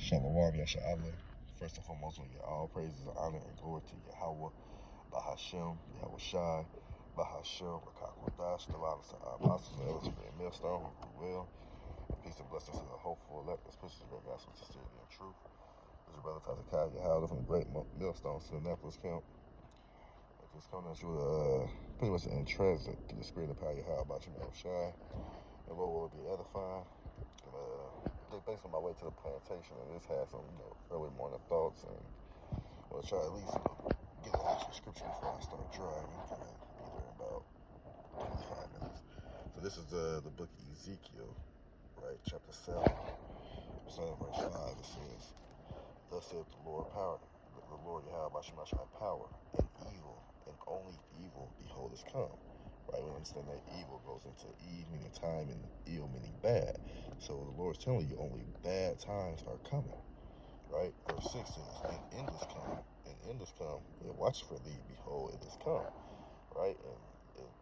Shalom, Yasha'Allah. First and foremost, we give all praises and honor and glory to Yahweh, Bahashem, Yahweh Shai, Bahashem, Rakakwadash, the loudest of our apostles and elders of the millstone, who will. And peace and blessings to the hopeful elect, especially the great gospel, sincerity and truth. This is your brother Tazakai Yahweh from the great millstone, Annapolis camp. Just coming at you pretty much in transit to the spirit of power Yahweh, Bahashem, Yahweh Shai, and what will be edifying. Thanks on my way to the plantation, and just had some, early morning thoughts, and I'm gonna try at least, get an extra scripture before I start driving. I'll be there in about 25 minutes. So this is the book of Ezekiel, right, chapter 7, starting verse 5. It says, "Thus saith the Lord power, the Lord Yahweh Bashemashai power, and evil, and only evil, behold, is come." Right, we understand that evil goes into Eve meaning time and ill meaning bad. So the Lord's telling you only bad times are coming. Right? Verse 6 says, "And end is come, and end is come, and watch for thee, behold, it is come." Right? And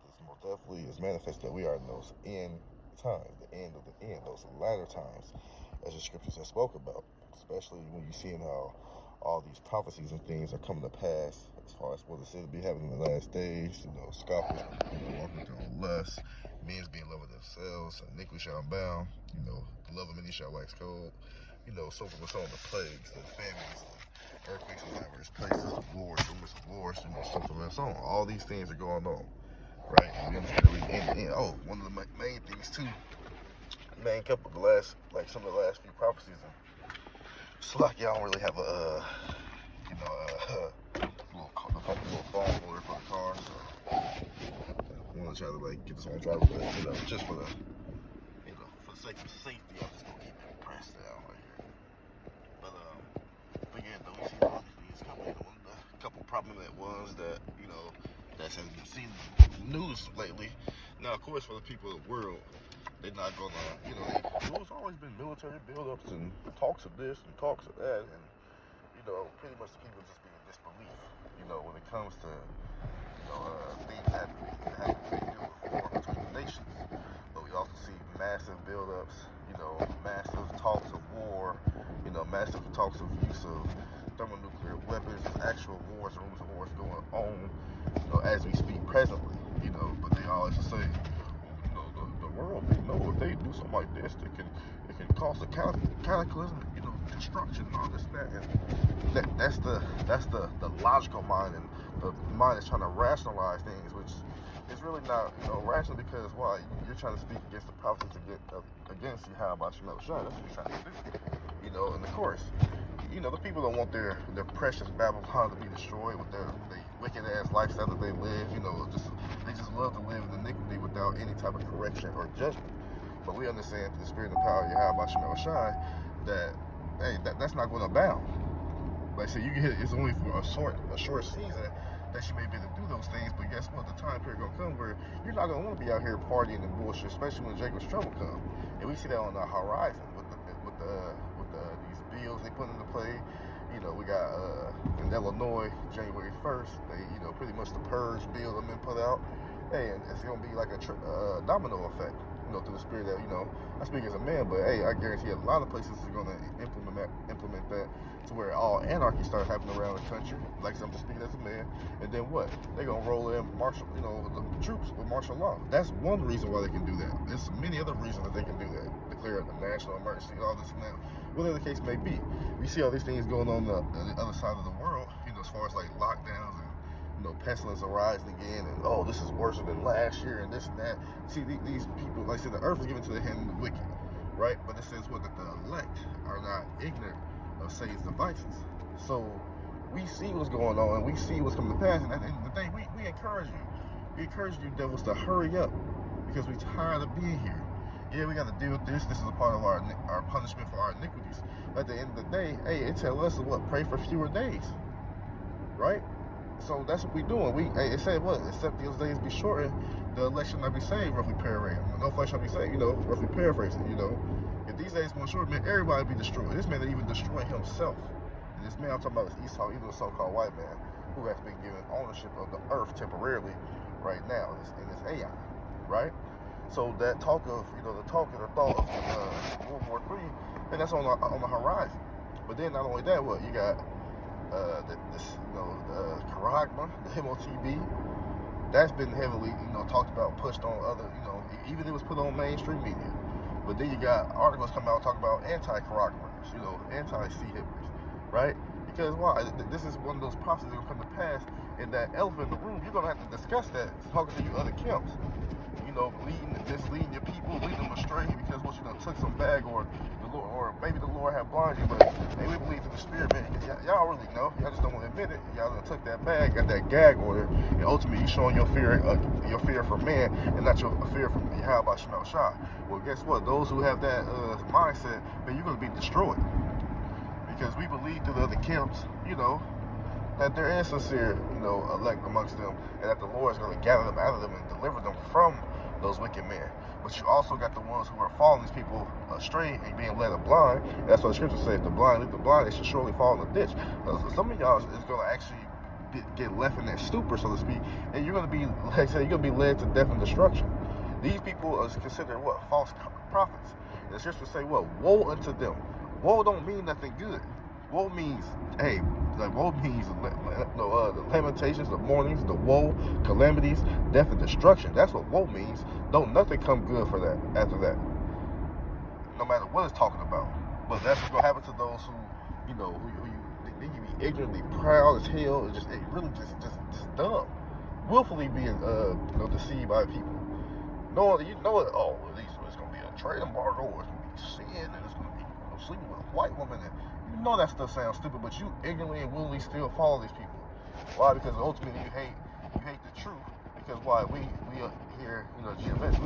it's most definitely is manifest that we are in those end times, the end of the end, those latter times, as the scriptures have spoke about. Especially when you're seeing how all these prophecies and things are coming to pass as far as what it said to be happening in the last days. Scoffers, walking through lust, men's being loved themselves, iniquity shall abound, the love of many shall wax cold, so forth with some of the plagues, the famines, the earthquakes in diverse places, the wars, rumors of wars, so forth and so on. All these things are going on, right? And we understand one of the main things too, main couple of the last, like some of the last few prophecies, Slack, y'all don't really have a little phone holder for the car, so I want to try to get this on driver, but just for the for the sake of safety, I'm just gonna keep it pressed down right here. But yeah, though we see all these things coming. One of the couple prominent ones that that has been seen in the news lately. Now, of course, for the people of the world, they're not gonna, there's always been military buildups and talks of this and talks of that, and pretty much the people just be in disbelief, when it comes to, things happening to do with war between the nations. But we also see massive buildups, massive talks of war, massive talks of use of thermonuclear weapons, actual wars, rumors of wars going on, as we speak presently, but they always say, the world, if they do something like this, it can cause a cataclysm, destruction and all this and that. And that's the logical mind, and the mind is trying to rationalize things, which is really not rational, because why? You're trying to speak against the prophecies against you. How about Shemel Shah? That's what you're trying to do. And of course, the people don't want their precious Babylon to be destroyed with their wicked ass lifestyle that they live. They just love to live in iniquity without any type of correction or judgment. But we understand through the spirit and power of Yahweh Shemel Shai that that's not going to abound. Like I said, you can hit it's only for a short season that you may be able to do those things. But guess what? The time period gonna come where you're not gonna want to be out here partying and bullshit, especially when Jacob's trouble come. And we see that on the horizon with these bills they put into play. We got in Illinois, January 1st, they pretty much the purge bill that been put out. Hey, and it's gonna be like a domino effect. Through the spirit that, I speak as a man, but hey, I guarantee a lot of places are going to implement that to where all anarchy starts happening around the country. Like I'm just speaking as a man, and then what? They're going to roll in martial, the troops with martial law. That's one reason why they can do that. There's many other reasons that they can do that. Declare the national emergency, all this and that. Whatever the case may be. We see all these things going on the other side of the world, as far as like lockdowns and pestilence arising again, and this is worse than last year, and this and that. See, these people, like I said, the earth is given to the hand of the wicked, right? But it says that the elect are not ignorant of Satan's devices. So we see what's going on, and we see what's coming to pass, and at the end of the day, we encourage you. We encourage you devils to hurry up, because we're tired of being here. Yeah, we got to deal with this. This is a part of our punishment for our iniquities. But at the end of the day, hey, it tells us to pray for fewer days, right? So that's what we're doing. It said what? Except those days be shortened, the election not be saved, roughly paraphrasing. No flesh shall be saved, roughly paraphrasing, If these days were short, man, everybody be destroyed. This man didn't even destroy himself. And this man I'm talking about is Esau, either a so-called white man, who has been given ownership of the earth temporarily right now in this AI, right? So that talk of, the talk and the thought of World War III, and that's on the horizon. But then not only that, what you got the charagma, the MOTB. That's been heavily, talked about, pushed on other, even it was put on mainstream media. But then you got articles come out talking about anti-charagmas, anti-C-hippers, right? Because why? This is one of those prophecies that will come to pass. In that elephant in the room, you're gonna have to discuss that, talking to you other camps. Misleading your people, leading them astray because once you done took some bag, or the Lord, or maybe the Lord had blinded you, but hey, we believe in the Spirit, man. Y'all really know. Y'all just don't want to admit it. Y'all done took that bag, got that gag order, and ultimately you showing your fear for man, and not your fear from Yahweh Shema Shah. Well, guess what? Those who have that mindset, man, you're gonna be destroyed because we believe through the other camps, that there is sincere, elect amongst them, and that the Lord is going to gather them out of them and deliver them from those wicked men. But you also got the ones who are following these people astray and being led blind. And that's what the scripture says: the blind lead the blind; they should surely fall in the ditch. So some of y'all is going to actually get left in that stupor, so to speak, and you're going to be, like I said, you're going to be led to death and destruction. These people are considered what? False prophets. And the scripture say what? Woe unto them. Woe don't mean nothing good. Woe means, hey, woe means the lamentations, the mournings, the woe, calamities, death, and destruction. That's what woe means. Don't nothing come good for that after that. No matter what it's talking about. But that's what's gonna happen to those who, they can be ignorantly proud as hell, and just just dumb, willfully being deceived by people. Knowing it. Oh, at least it's gonna be a trade embargo, or it's gonna be sin, and it's gonna be sleeping with a white woman, and that stuff sounds stupid, but you ignorantly and willingly still follow these people. Why? Because ultimately you hate the truth. Because why? We here, GMS,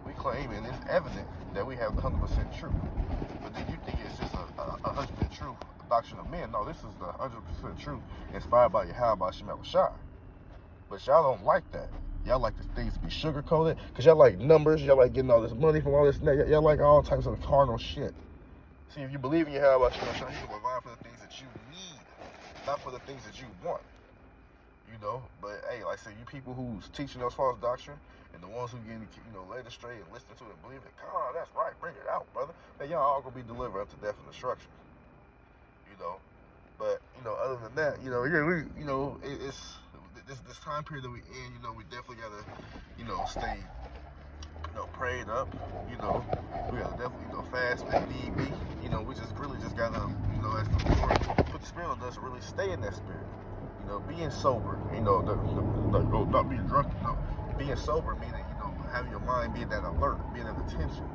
we claim, and it's evident that we have the 100% truth. But then you think it's just a 100% truth doctrine of men. No, this is the 100% truth inspired by Yahweh Shema Shah. But y'all don't like that. Y'all like the things to be sugar coated, because y'all like numbers. Y'all like getting all this money from all this. Y'all like all types of carnal shit. See, if you believe in Yahweh Shema Shah, you can provide for the things that you need, not for the things that you want. But hey, like I say, you people who's teaching those false doctrine, and the ones who get led astray and listen to it and believe it, God, that's right, bring it out, brother. Man, y'all all gonna be delivered up to death and destruction. But other than that, it's this time period that we in. We definitely gotta, stay, prayed up. We gotta definitely, fast if need be. We just really just gotta, as the Lord put the Spirit on us, really stay in that spirit. Being sober, not being drunk, being sober, meaning, having your mind being that alert, being at attention,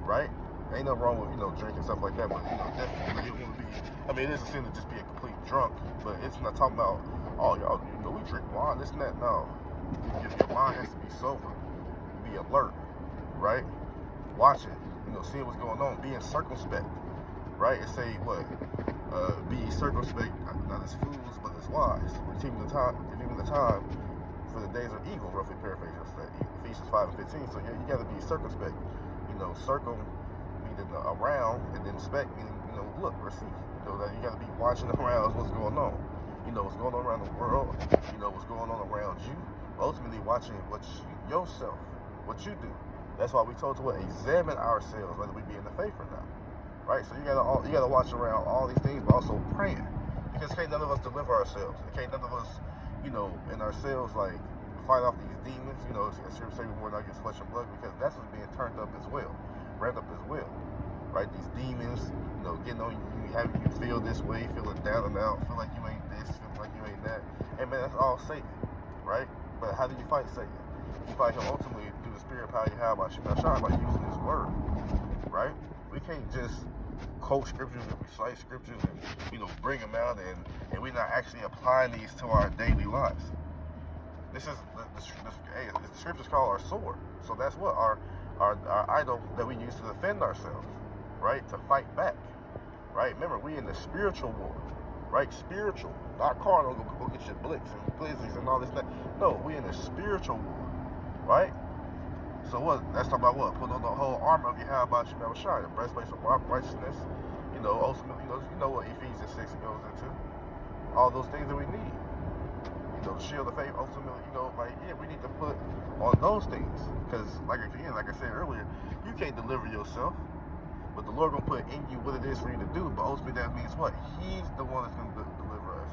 right? Ain't nothing wrong with, drinking, stuff like that, but, definitely, you don't want to be, it is a sin to just be a complete drunk, but it's not talking about, oh, y'all, we drink wine, this and that, no. Your mind has to be sober, be alert, right? Watch it, seeing what's going on, being circumspect, right? It say, what? Be circumspect, not as fools, but as wise. Redeeming the time, for the days are evil, roughly paraphrasing Ephesians 5 and 15. So yeah, you got to be circumspect. Circum meaning around, and then spect meaning look or see. That you got to be watching around what's going on. What's going on around the world. What's going on around you. Ultimately, watching yourself, what you do. That's why we told to examine ourselves, whether we be in the faith or not. Right, so you gotta watch around all these things, but also praying, because can't none of us deliver ourselves. Can't none of us, in ourselves fight off these demons. As scripture say, we war not against flesh and blood, because that's what's being turned up as well, ramped up as well. Right, these demons, getting on you, having you feel this way, feeling down and out, feel like you ain't this, feel like you ain't that, and man, that's all Satan, right? But how do you fight Satan? You fight him ultimately through the spirit power you have by Shema Shah, by using His word, right? We can't just quote scriptures and recite scriptures and bring them out and we're not actually applying these to our daily lives. This is the scriptures call our sword. So that's what our idol that we use to defend ourselves, right? To fight back, right? Remember, we in the spiritual war, right? Spiritual, not carnal. Go get your blicks and blizzards and all this. No, we in the spiritual war, right? So what? That's talking about what? Put on the whole armor of Yahweh Shema Shah, the breastplate of righteousness. Ultimately, what Ephesians 6 goes into. All those things that we need. The shield of faith. Ultimately, we need to put on those things, because, like I said earlier, you can't deliver yourself. But the Lord gonna put in you what it is for you to do. But ultimately, that means what? He's the one that's gonna deliver us.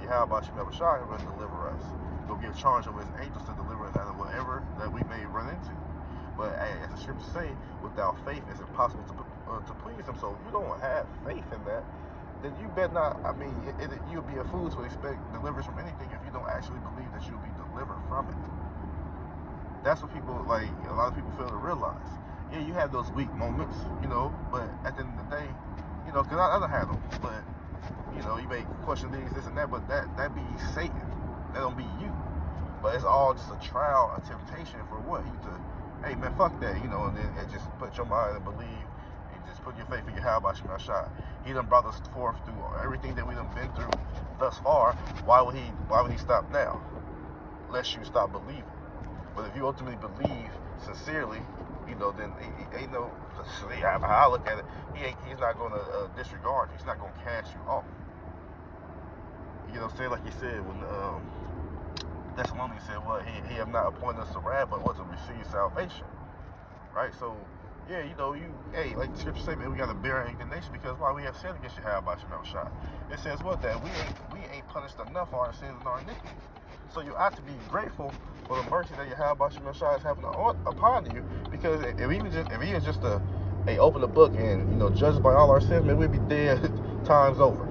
Yahweh Shemel Shai is gonna deliver us. He'll give charge over his angels to deliver us out of whatever that we may run into. But as the scriptures say, without faith, it's impossible to please him. So if you don't have faith in that, then you better not. You'll be a fool to expect deliverance from anything if you don't actually believe that you'll be delivered from it. That's what a lot of people fail to realize. Yeah, you have those weak moments, but at the end of the day, because I don't have them, but, you may question things, this and that, but that be Satan. That don't be you. But it's all just a trial, a temptation for what? You to, hey man, fuck that, and then it just put your mind and believe, and just put your faith in Yahweh Shemel Shai. He done brought us forth through everything that we done been through thus far. Why would he stop now? Lest you stop believing. But if you ultimately believe sincerely, then he ain't no, how I look at it, he's not going to disregard you. He's not going to cast you off. Say like he said when Thessalonians said, he have not appointed us to wrath, but to receive salvation. Right? So, yeah, like the scripture say, man, we got to bear our indignation because why? We have sinned against Yahweh Shemel Shai. It says that we ain't punished enough for our sins and our iniquities. So you ought to be grateful for the mercy that Yahweh Shemel Shai is having upon you, because if he was just a open the book and judged by all our sins, man, we'd be dead times over.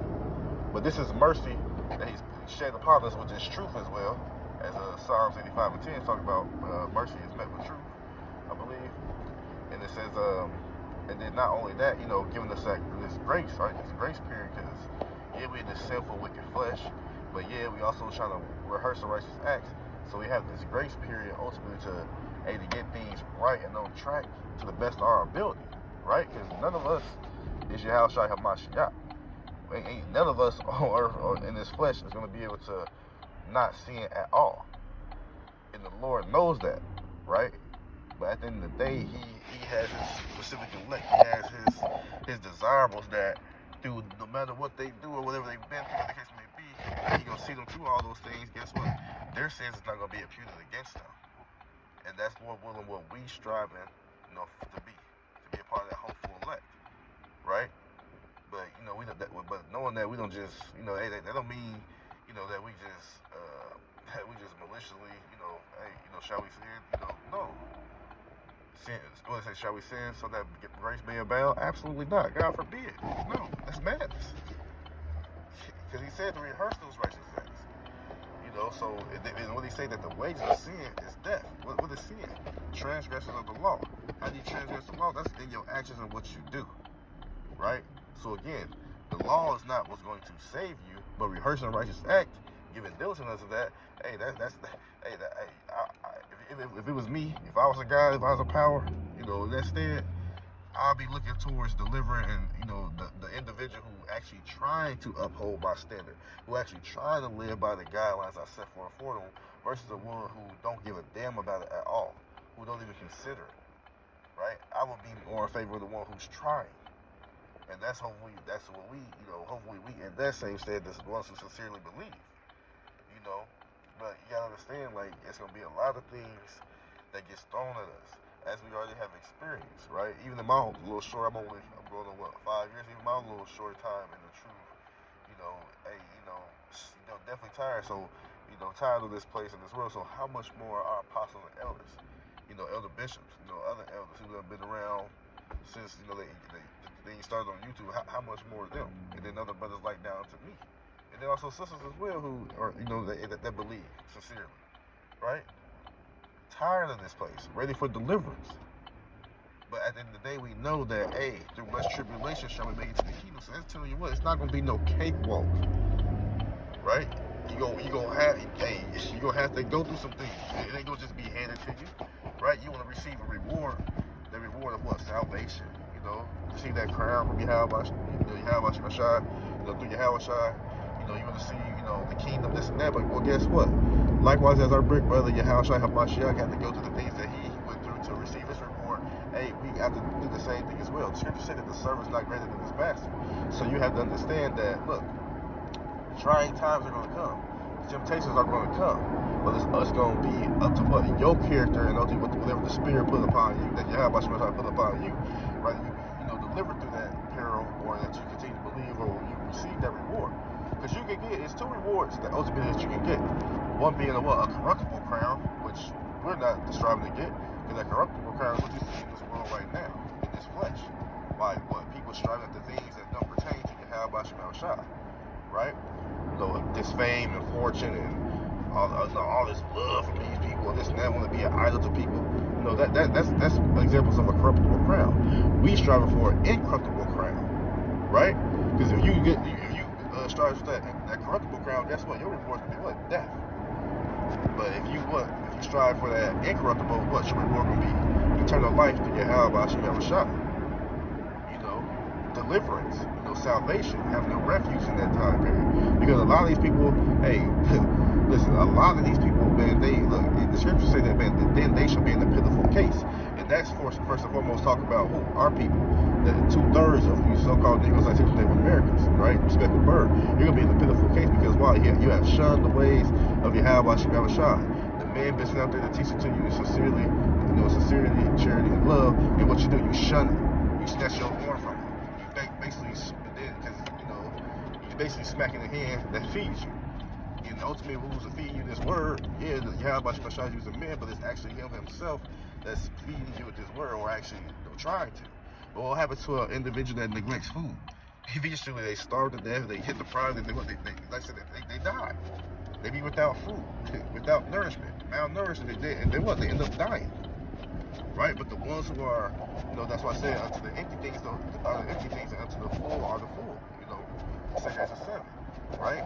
But this is mercy that he's shed upon us, which is truth as well, as Psalms 85 and 10 is talking about. Mercy is met with truth, I believe. And it says, and then not only that, giving us this grace, right? This grace period, because we're in this sinful, wicked flesh. But we also trying to rehearse the righteous acts. So we have this grace period ultimately to get things right and on track to the best of our ability, right? Because none of us is Yahweh Shai HaMashiach. Ain't none of us on earth or in this flesh is going to be able to not sin at all. And the Lord knows that, right? But at the end of the day, he has his specific elect. He has his desirables that through no matter what they do or whatever they've been through, whatever the case may be, he gonna see them through all those things. Guess what? Their sins is not gonna be imputed against them, and that's what we striving, to be a part of that hopeful elect, right? But but knowing that we don't just, that don't mean, that we just maliciously, shall we sin? No. Sin. What they say, shall we sin so that grace may abound? Absolutely not. God forbid. No, that's madness. Because he said to rehearse those righteous acts. So and when he say that the wages of sin is death, what is sin? Transgression of the law. How do you transgress the law? That's in your actions and what you do. Right? So again, the law is not what's going to save you, but rehearsing a righteous act, giving diligence to that. If it was me, if I was a guy, if I was a power, instead, I'll be looking towards delivering and the individual who actually trying to uphold my standard, who actually trying to live by the guidelines I set forth for them, versus the one who don't give a damn about it at all, who don't even consider it. Right? I would be more in favor of the one who's trying. And that's what we, hopefully we in that same state as the ones who sincerely believe, But you gotta understand, it's gonna be a lot of things that gets thrown at us, as we already have experienced, right? Even in my own little short, I'm going on 5 years, even my little short time in the truth, definitely tired. So, tired of this place and this world. So how much more our apostles and elders, elder bishops, other elders who have been around since, they started on YouTube, how much more of them? And then other brothers like down to me. And then also sisters as well who are, that believe sincerely, right? Tired of this place, ready for deliverance. But at the end of the day, we know that, through much tribulation shall we make it to the kingdom. So that's telling you what, it's not going to be no cakewalk, right? You're gonna have to go through some things. It ain't gonna just be handed to you, right? You want to receive a reward, the reward of what? Salvation, receive that crown from Yahweh Shemel Shai, through Yahweh Shai. You want to see, the kingdom, this and that. But well, guess what? Likewise, as our brick brother Yahweh Shai HaMashiach had to go through the things that he went through to receive his reward, we have to do the same thing as well. The scripture said that the servant is not greater than his master. So you have to understand that, look, trying times are going to come. Temptations are going to come, but it's going to be up to what your character and ultimately whatever the Spirit put upon you, that Yahweh put upon you, right? You know, deliver through that peril, or that you continue to believe, or you receive that reward. Because you can get, it's two rewards that ultimately that you can get. One being a corruptible crown, which we're not striving to get, because that corruptible crown is what you see in this world right now, in this flesh. By what people striving after things that don't pertain to Yahweh Shai, right? So this fame and fortune and all this love from these people, and this and that, want to be an idol to people. You know, that's examples of a corruptible crown. We striving for an incorruptible crown, right? Because if you strive for that corruptible crown, guess what? Your reward is gonna be what? Death. But if you strive for that incorruptible, what's your reward gonna be? Eternal life to Yahweh Shai. Deliverance, salvation, having a refuge in that time period. Because a lot of these people, hey, listen, a lot of these people, man, they look, the scriptures say that, man, then they shall be in a pitiful case. And that's first and foremost talk about who? Our people. The 2/3 of you so-called Negroes, like Native Americans, right? Respect the bird. You're gonna be in a pitiful case because why? You have shunned the ways of Yahweh Shai. The man been sent out there to teach it to you sincerely, sincerity, charity, and love. And what you do, you shun it. You snatch your horn from it. Basically, because you're basically smacking the hand that feeds you. And the ultimate rules of feeding you this word, Yahweh Shai is a man, but it's actually him himself that's feeding you with this word, or actually trying to. But what happens to an individual that neglects food? Eventually, they starve to death. They hit the prime. They die. They be without food, without nourishment, malnourished, and they end up dying. Right, but the ones who are, that's why I say unto the empty things, are the empty things, and unto the full are the full. Second as a 7, right?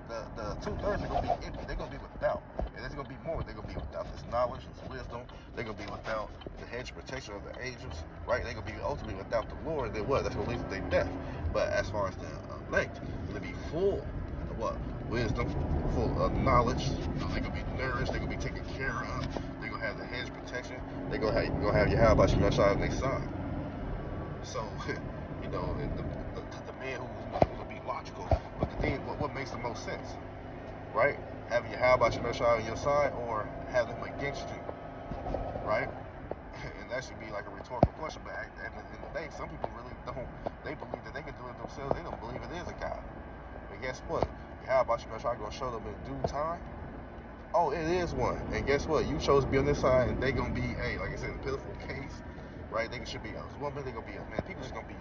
The 2/3 are gonna be empty. They're gonna be without, and there's gonna be more. They're gonna be without this knowledge, this wisdom. They're gonna be without the hedge of protection of the angels, right? They're gonna be ultimately without the Lord. Then what? That's gonna lead to their death. But as far as the elect, they're gonna be full of what? Wisdom, full of knowledge. They're gonna be nourished. They're gonna be taken care of. They're gonna have the hedge protection. They're gonna have Yahweh Shai on their side. So, and the man who's gonna be logical, but the thing, what makes the most sense, right? Having Yahweh Shai on your side, or have them against you, right? And that should be like a rhetorical question. But at the end of the day, some people really don't. They believe that they can do it themselves. They don't believe it is a God. And guess what? Yahweh Shai gonna show them in due time. Oh, it is one. And guess what? You chose to be on this side, and they gonna be, hey, like I said, in a pitiful case, right? They should be a woman. They gonna be a man. People just gonna be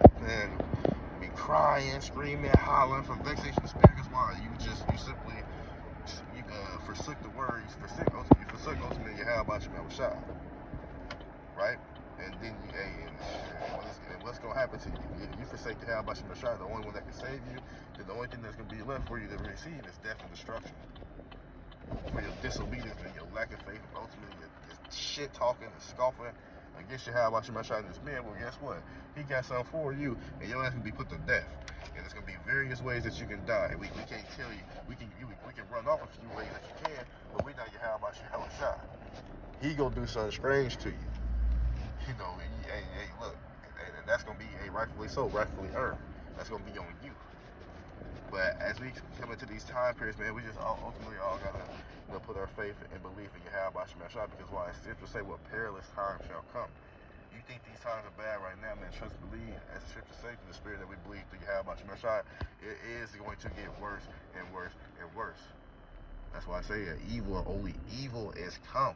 crying, screaming, hollering from vexation of spirit. That's why you simply forsook the word. You forsook ultimately Yahweh Shai, right? And then what's gonna happen to you? You forsake Yahweh Shai, the only one that can save you. Then the only thing that's gonna be left for you to receive is death and destruction. For your disobedience and your lack of faith, and ultimately your shit talking and scoffing against Yahweh Shai and this man. Well, guess what? He got something for you, and your ass can be put to death. And there's gonna be various ways that you can die. And we can't tell you. We can run off a few ways that you can, but we not Yahweh Shai. He gonna do something strange to you. Hey, look, and that's gonna be rightfully so, rightfully earned. That's gonna be on you. But as we come into these time periods, man, we just ultimately all gotta put our faith and belief in Yahweh Shai, because why? Scripture say what perilous times shall come. You think these times are bad right now, man? Trust and believe, as the scripture says, through the spirit that we believe through Yahweh Shai, it is going to get worse and worse and worse. That's why I say that evil, or only evil is come.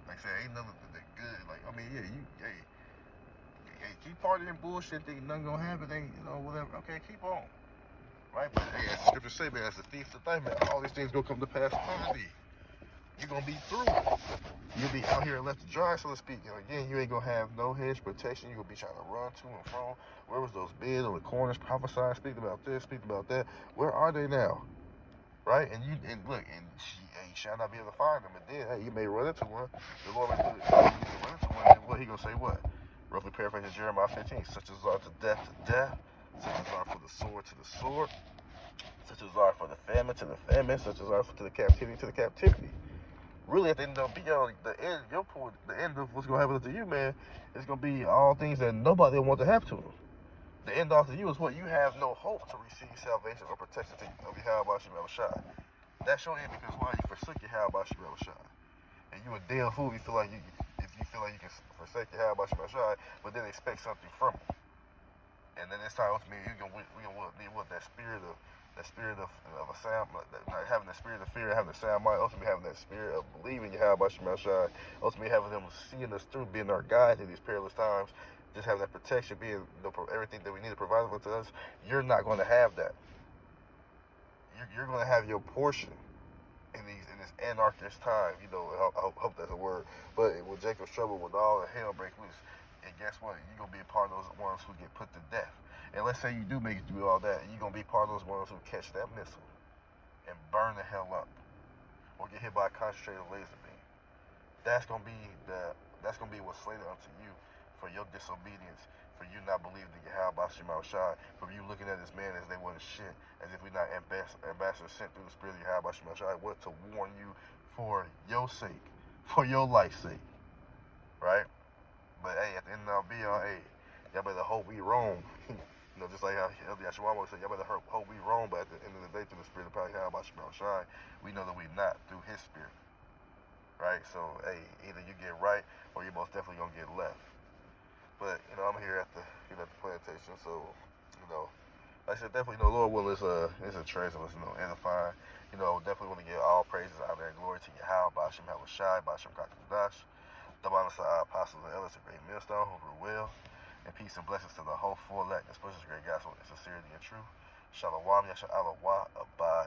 Like I said, ain't nothing that good. Like, I mean, yeah, keep partying bullshit, think nothing gonna happen, whatever. Okay, keep on. Right? But hey, as the scripture say, man, as the thief to think, man, all these things gonna come to pass upon thee. You're gonna be through. You'll be out here left to dry, so to speak. Again, you ain't gonna have no hedge protection. You're gonna be trying to run to and from. Where was those beds on the corners prophesying, speaking about this, speaking about that? Where are they now? Right? And look, and you shall not be able to find them. And then, hey, you may run into one. The Lord may run into one. And what he gonna say? What? Roughly paraphrasing Jeremiah 15. Such as are to death, such as are for the sword to the sword, such as are for the famine to the famine, such as are to the captivity to the captivity. Really, at the end of the end of what's gonna happen to you, man, it's gonna be all things that nobody will want to happen to them. The end off to you is what? You have no hope to receive salvation or protection of Yahweh Shai. That's your end because why you forsook your how about Shabbat Shai. And you a damn fool if you feel like you can forsake your how about Shabbat Shai, but then expect something from it. And then this time ultimately we gonna need what that spirit of a sound, like having the spirit of fear, having the sound mind, ultimately having that spirit of believing you have about Shema Shai, ultimately having him seeing us through, being our guide in these perilous times, just having that protection, being everything that we need to provide to us. You're not going to have that. You're going to have your portion in this anarchist time. I hope that's a word. But when Jacob's trouble, when all the hell break loose, and guess what? You're gonna be a part of those ones who get put to death. And let's say you do make it through all that, and you're gonna be part of those ones who catch that missile and burn the hell up, or get hit by a concentrated laser beam. That's gonna be what's slated unto you for your disobedience, for you not believing in Yahweh Shema Shai, for you looking at this man as they wasn't shit, as if we're not ambassadors sent through the spirit of Yahweh Shema Shai. What to warn you for your sake, for your life's sake, right? But hey, at the end of the be all, hey, y'all better hope we wrong. Just like how Elder Yashua said, y'all better hope we wrong, but at the end of the day, through the spirit of power, Yahweh Shema Shai, we know that we're not through his spirit. Right? So, hey, either you get right or you're most definitely gonna get left. But, I'm here at the plantation, so, like I said, definitely, Lord willing, it's a trace of us, edifying. Definitely want to give all praises, honor, and glory to Yahweh, Bashem Havashai, Bashem Kakadash, the Bonasai apostles and elders, a great millstone, who rule well, and peace and blessings to the whole full elect, that pushes great gospel in sincerity and truth. Shalom, Yasha Allah, abide.